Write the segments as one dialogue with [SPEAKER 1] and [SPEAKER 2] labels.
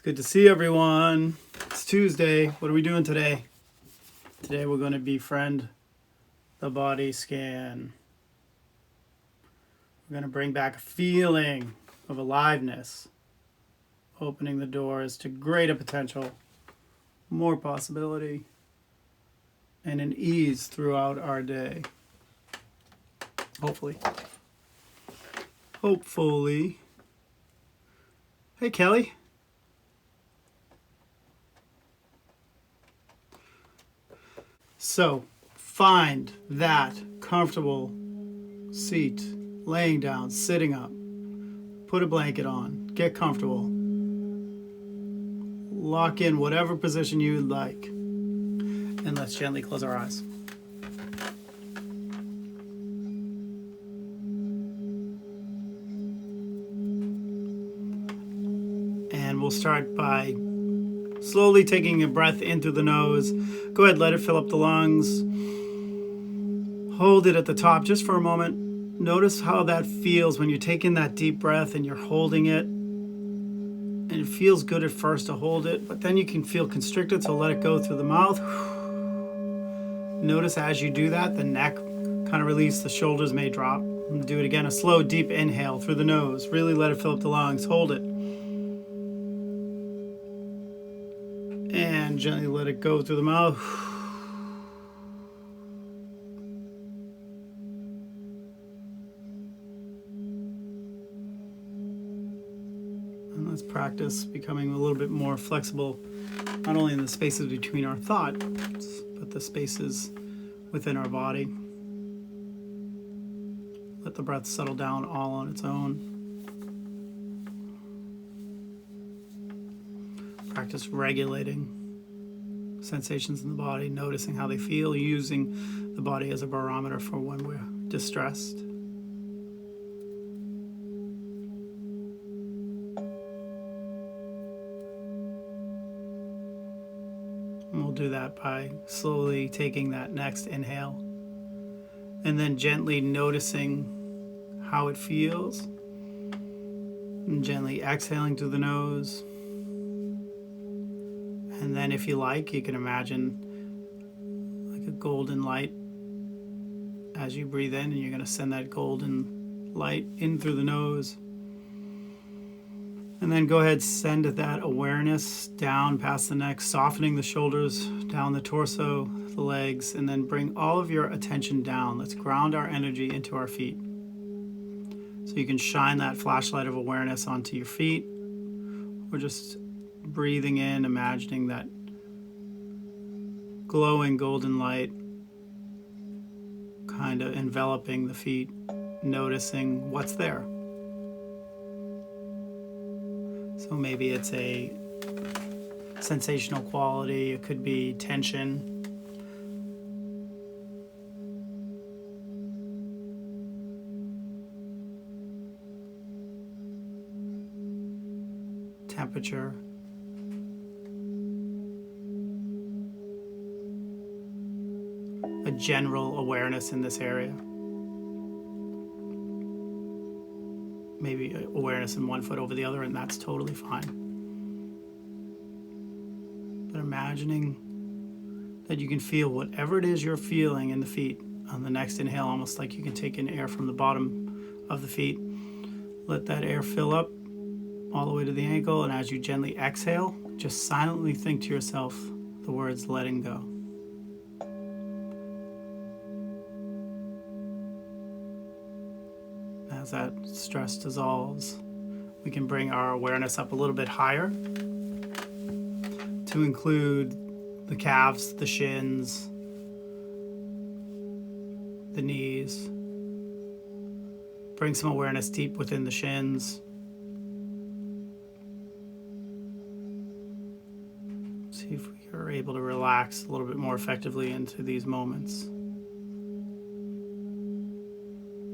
[SPEAKER 1] Good to see everyone. It's Tuesday. What are we doing today? Today we're going to befriend the body scan. We're going to bring back a feeling of aliveness, opening the doors to greater potential, more possibility, and an ease throughout our day. Hopefully. Hey, Kelly. So, find that comfortable seat, laying down, sitting up. Put a blanket on, get comfortable. Lock in whatever position you like. And let's gently close our eyes. And we'll start by slowly taking a breath in through the nose. Go ahead, let it fill up the lungs. Hold it at the top just for a moment. Notice how that feels when you're taking that deep breath and you're holding it. And it feels good at first to hold it, but then you can feel constricted, so let it go through the mouth. Notice as you do that, the neck kind of release, the shoulders may drop. Do it again, a slow, deep inhale through the nose. Really let it fill up the lungs. Hold it. And gently let it go through the mouth. And let's practice becoming a little bit more flexible, not only in the spaces between our thoughts, but the spaces within our body. Let the breath settle down all on its own. Practice regulating sensations in the body, noticing how they feel, using the body as a barometer for when we're distressed. And we'll do that by slowly taking that next inhale and then gently noticing how it feels, and gently exhaling through the nose. And then if you like, you can imagine like a golden light as you breathe in, and you're going to send that golden light in through the nose. And then go ahead, send that awareness down past the neck, softening the shoulders, down the torso, the legs, and then bring all of your attention down. Let's ground our energy into our feet. So you can shine that flashlight of awareness onto your feet, or just breathing in, imagining that glowing golden light kind of enveloping the feet, noticing what's there. So maybe it's a sensational quality, it could be tension. Temperature. A general awareness in this area. Maybe awareness in one foot over the other, and that's totally fine. But imagining that you can feel whatever it is you're feeling in the feet on the next inhale, almost like you can take in air from the bottom of the feet. Let that air fill up all the way to the ankle, and as you gently exhale, just silently think to yourself the words letting go. As that stress dissolves, we can bring our awareness up a little bit higher to include the calves, the shins, the knees. Bring some awareness deep within the shins. See if we are able to relax a little bit more effectively into these moments.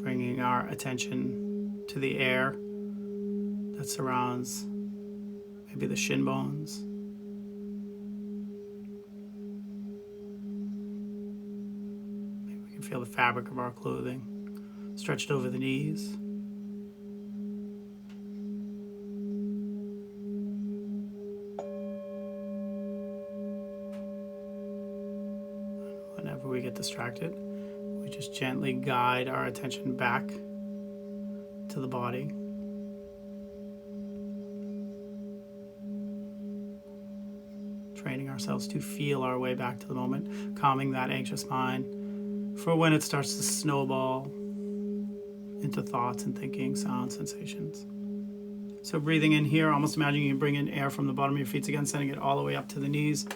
[SPEAKER 1] Bringing our attention to the air that surrounds maybe the shin bones. Maybe we can feel the fabric of our clothing stretched over the knees. whenever we get distracted, we just gently guide our attention back to the body. Training ourselves to feel our way back to the moment, calming that anxious mind for when it starts to snowball into thoughts and thinking, sound, sensations. So breathing in here, almost imagining you bring in air from the bottom of your feet again, sending it all the way up to the knees.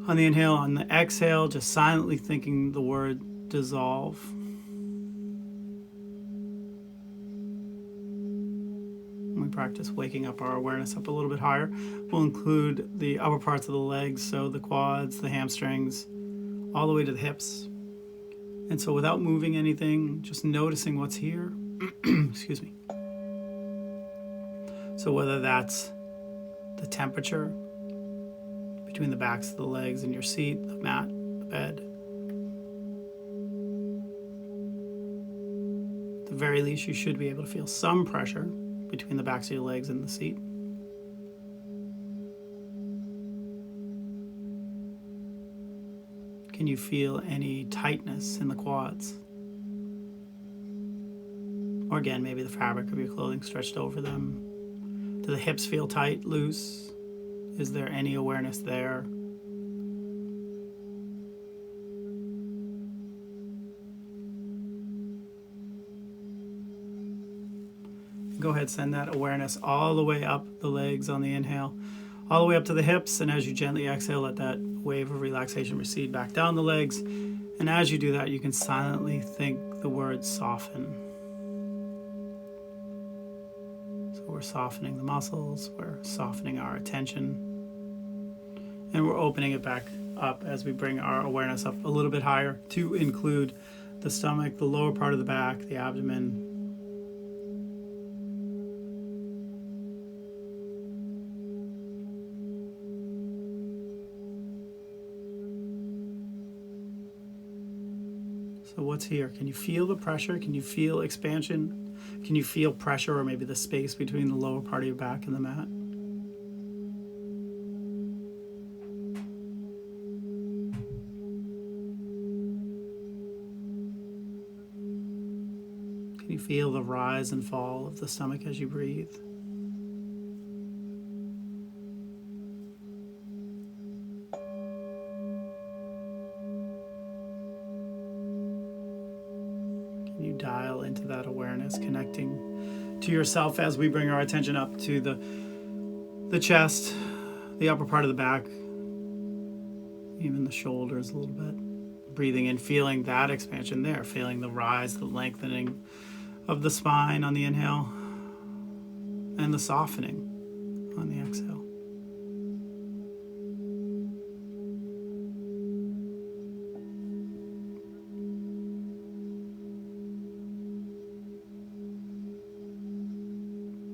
[SPEAKER 1] On the inhale, on the exhale, just silently thinking the word dissolve. We practice waking up our awareness up a little bit higher. We'll include the upper parts of the legs, so the quads, the hamstrings, all the way to the hips. And so without moving anything, just noticing what's here. Excuse me. So whether that's the temperature between the backs of the legs and your seat, the mat, the bed. At the very least, you should be able to feel some pressure between the backs of your legs and the seat. Can you feel any tightness in the quads? Or again, maybe the fabric of your clothing stretched over them. Do the hips feel tight, loose? Is there any awareness there? Go ahead, send that awareness all the way up the legs on the inhale, all the way up to the hips, and as you gently exhale, let that wave of relaxation recede back down the legs. And as you do that, you can silently think the word soften. So we're softening the muscles, we're softening our attention, and we're opening it back up as we bring our awareness up a little bit higher to include the stomach, the lower part of the back, the abdomen. So what's here? Can you feel the pressure? Can you feel expansion? Can you feel pressure, or maybe the space between the lower part of your back and the mat? Can you feel the rise and fall of the stomach as you breathe? You dial into that awareness, connecting to yourself as we bring our attention up to the chest, the upper part of the back, even the shoulders a little bit. Breathing in, feeling that expansion there, feeling the rise, the lengthening of the spine on the inhale, and the softening on the exhale.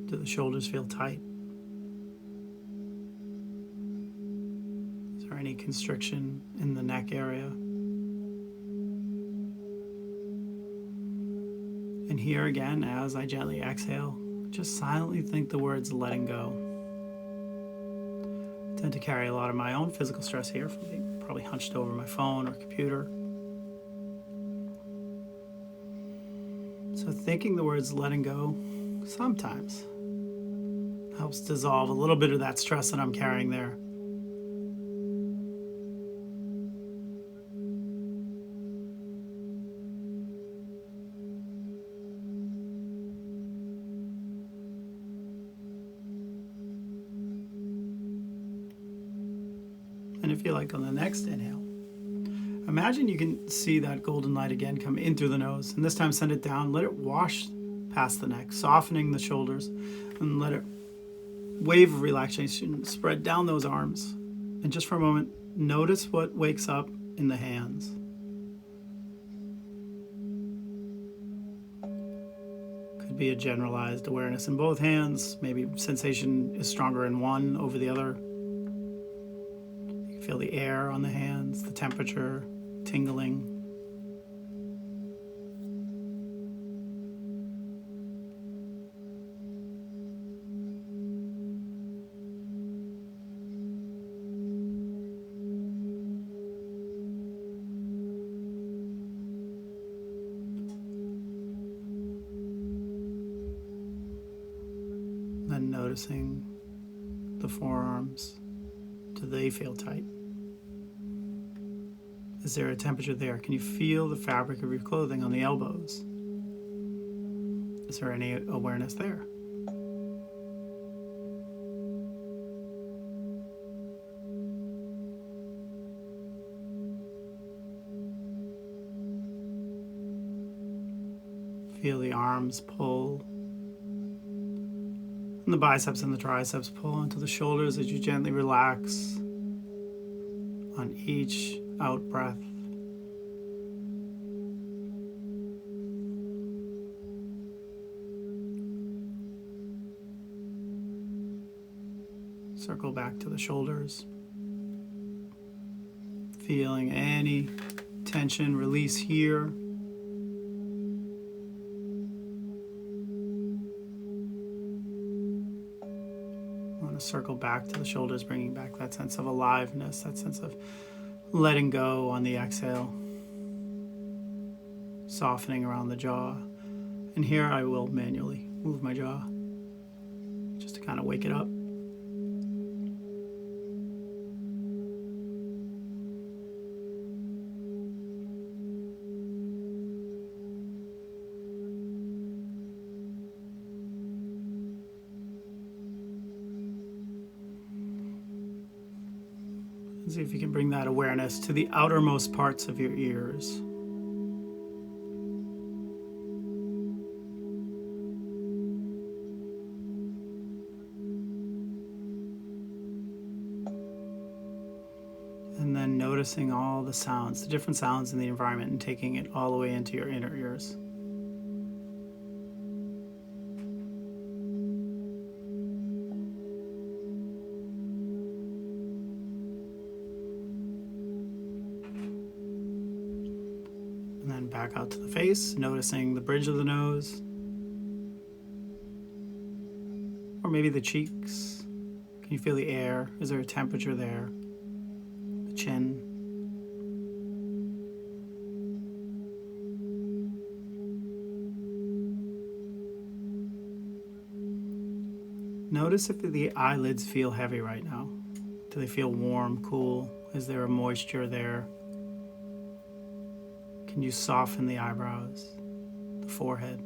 [SPEAKER 1] Do the shoulders feel tight? Is there any constriction in the neck area? And here again, as I gently exhale, just silently think the words letting go. I tend to carry a lot of my own physical stress here from being probably hunched over my phone or computer. So thinking the words letting go sometimes helps dissolve a little bit of that stress that I'm carrying there. And if you like, on the next inhale, imagine you can see that golden light again come in through the nose, and this time send it down, let it wash past the neck, softening the shoulders, and let it wave of relaxation spread down those arms. And just for a moment, notice what wakes up in the hands. Could be a generalized awareness in both hands. Maybe sensation is stronger in one over the other. You can feel the air on the hands, the temperature, tingling. Then noticing the forearms. Do they feel tight? Is there a temperature there? Can you feel the fabric of your clothing on the elbows? Is there any awareness there? Feel the arms pull, and the biceps and the triceps pull into the shoulders as you gently relax on each out breath. Circle back to the shoulders. Feeling any tension release here. Circle back to the shoulders, bringing back that sense of aliveness, that sense of letting go on the exhale, softening around the jaw. And here I will manually move my jaw just to kind of wake it up. See if you can bring that awareness to the outermost parts of your ears. And then noticing all the sounds, the different sounds in the environment, and taking it all the way into your inner ears. And then back out to the face, noticing the bridge of the nose, or maybe the cheeks. Can you feel the air? Is there a temperature there? The chin. Notice if the eyelids feel heavy right now. Do they feel warm, cool? Is there a moisture there? Can you soften the eyebrows, the forehead?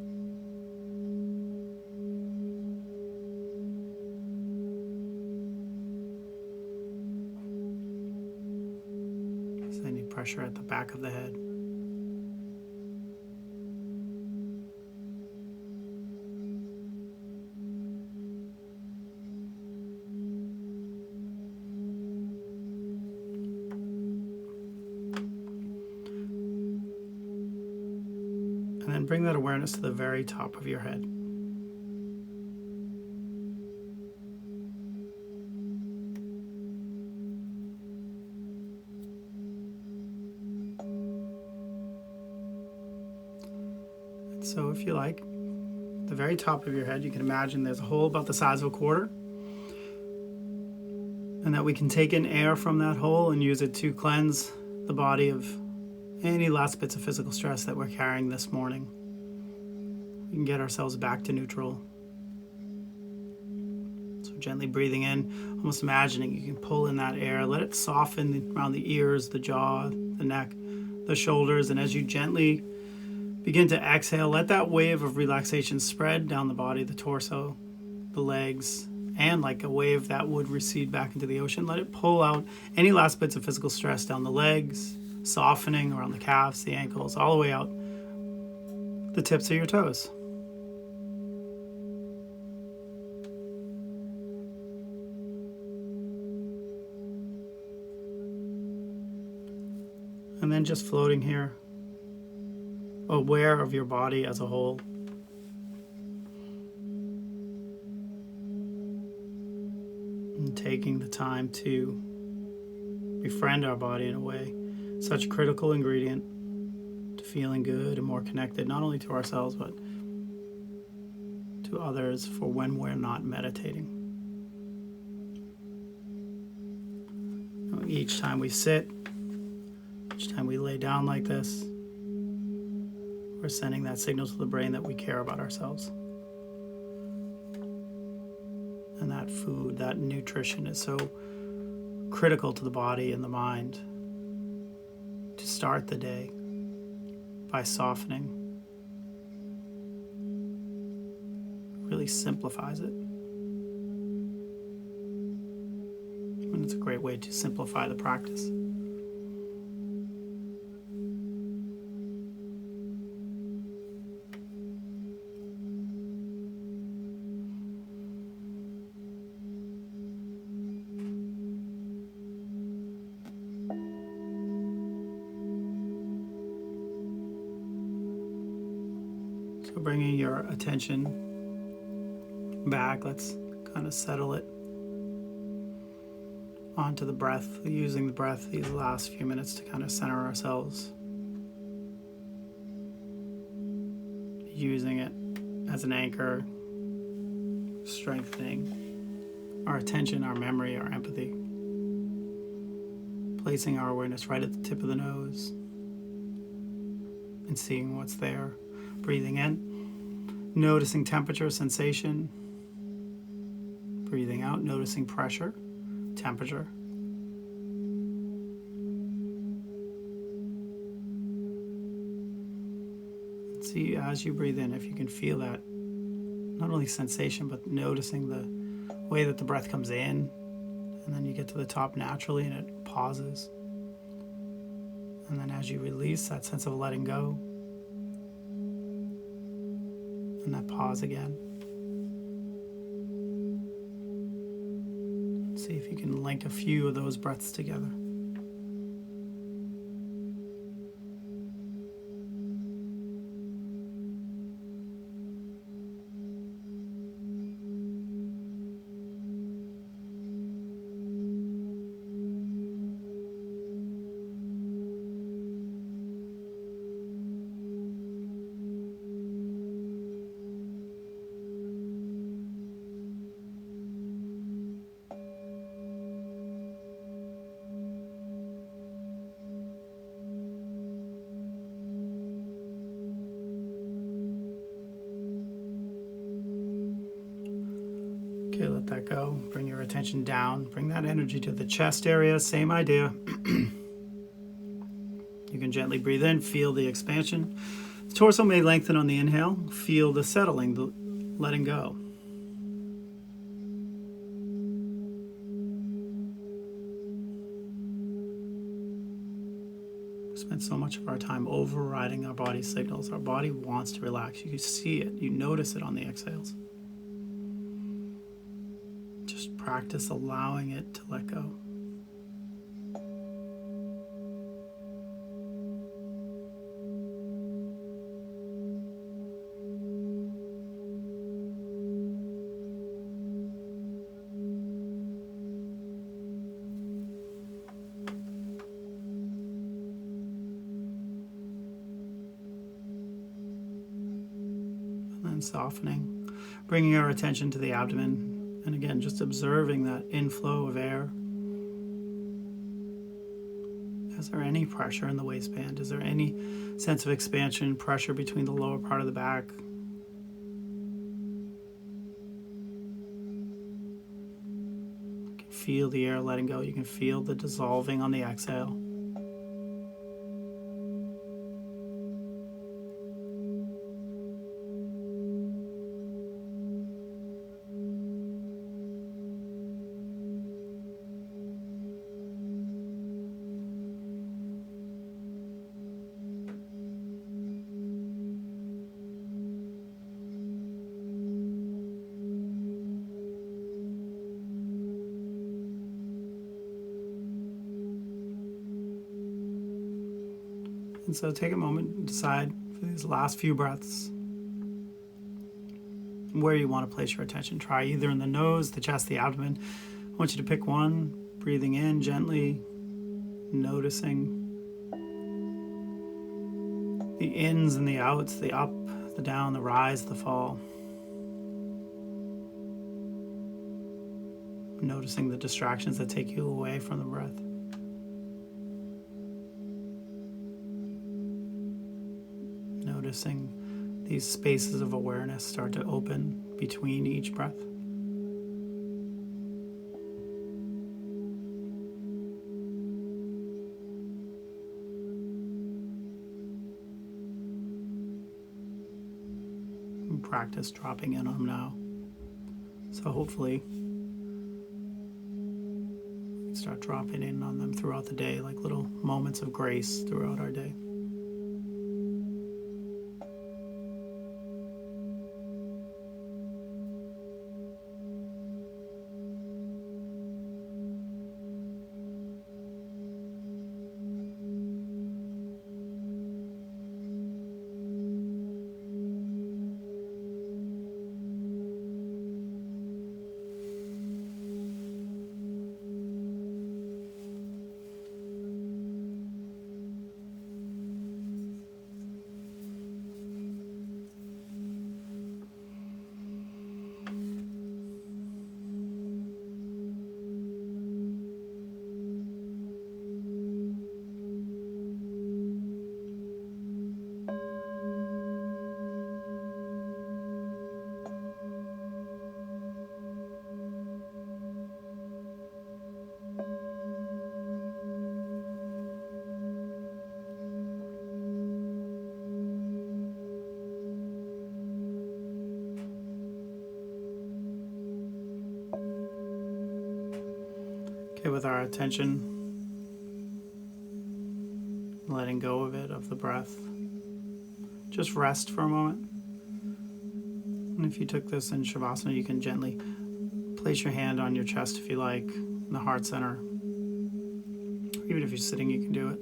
[SPEAKER 1] Is there any pressure at the back of the head? And then bring that awareness to the very top of your head. And so if you like, the very top of your head, you can imagine there's a hole about the size of a quarter. And that we can take in air from that hole and use it to cleanse the body of any last bits of physical stress that we're carrying this morning. We can get ourselves back to neutral. So gently breathing in, almost imagining you can pull in that air, let it soften around the ears, the jaw, the neck, the shoulders, and as you gently begin to exhale, let that wave of relaxation spread down the body, the torso, the legs, and like a wave that would recede back into the ocean, let it pull out any last bits of physical stress down the legs, softening around the calves, the ankles, all the way out the tips of your toes. And then just floating here, aware of your body as a whole. And taking the time to befriend our body in a way, such a critical ingredient to feeling good and more connected, not only to ourselves, but to others for when we're not meditating. Each time we sit, each time we lay down like this, we're sending that signal to the brain that we care about ourselves. And that food, that nutrition is so critical to the body and the mind to start the day by softening. Really simplifies it. And it's a great way to simplify the practice. So bringing your attention back, let's kind of settle it onto the breath, using the breath these last few minutes to kind of center ourselves, using it as an anchor, strengthening our attention, our memory, our empathy, placing our awareness right at the tip of the nose and seeing what's there. Breathing in, noticing temperature, sensation. Breathing out, noticing pressure, temperature. And see as you breathe in if you can feel that, not only sensation, but noticing the way that the breath comes in, and then you get to the top naturally and it pauses. And then as you release, that sense of letting go, and that pause again. See if you can link a few of those breaths together. Okay, let that go. Bring your attention down. Bring that energy to the chest area. Same idea. You can gently breathe in. Feel the expansion. The torso may lengthen on the inhale. Feel the settling, the letting go. We spend so much of our time overriding our body's signals. Our body wants to relax. You see it. You notice it on the exhales. Practice allowing it to let go. And then softening, bringing our attention to the abdomen. And again, just observing that inflow of air. Is there any pressure in the waistband? Is there any sense of expansion, pressure between the lower part of the back? You can feel the air letting go. You can feel the dissolving on the exhale. And so take a moment and decide for these last few breaths where you want to place your attention. Try either in the nose, the chest, the abdomen. I want you to pick one, breathing in gently, noticing the ins and the outs, the up, the down, the rise, the fall. Noticing the distractions that take you away from the breath. Noticing these spaces of awareness start to open between each breath. practice dropping in on them now. So hopefully we can start dropping in on them throughout the day, like little moments of grace throughout our day. Okay, with our attention, letting go of it, of the breath, just rest for a moment. And if you took this in Shavasana, you can gently place your hand on your chest if you like, in the heart center. Even if you're sitting, you can do it.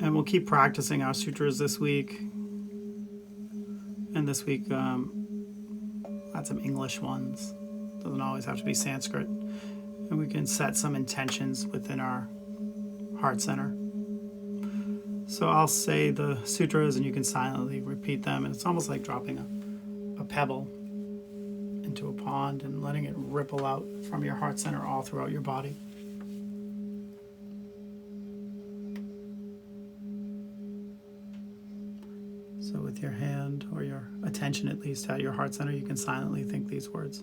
[SPEAKER 1] And we'll keep practicing our sutras this week. And this week, add some English ones. Doesn't always have to be Sanskrit. And we can set some intentions within our heart center. So I'll say the sutras and you can silently repeat them. And it's almost like dropping a pebble into a pond and letting it ripple out from your heart center all throughout your body. So with your hand, or your attention at least, at your heart center, you can silently think these words.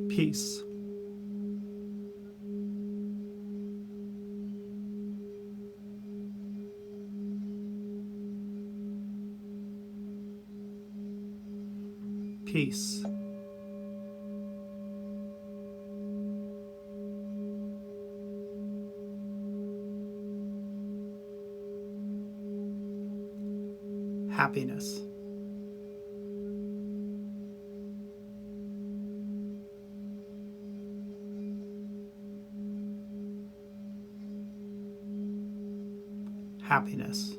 [SPEAKER 1] Peace. Peace. Happiness. Happiness.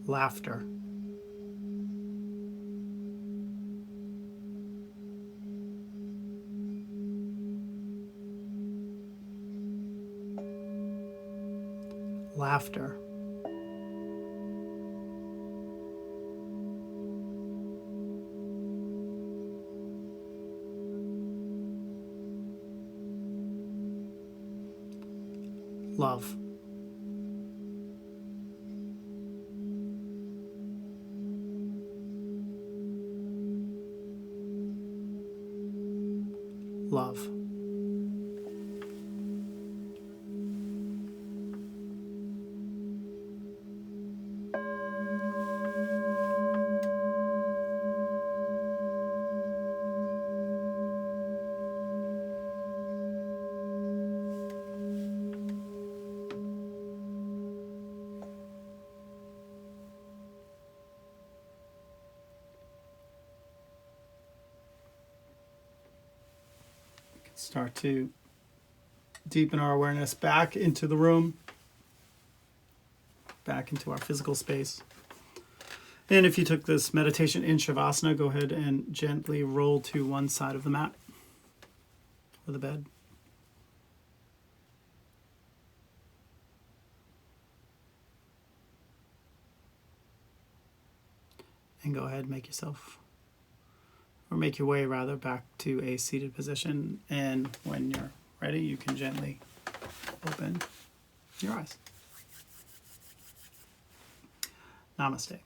[SPEAKER 1] Laughter. Laughter. Love. Love. Start to deepen our awareness back into the room, back into our physical space. And if you took this meditation in Shavasana, go ahead and gently roll to one side of the mat or the bed. And go ahead and make your way back to a seated position. And when you're ready, you can gently open your eyes. Namaste.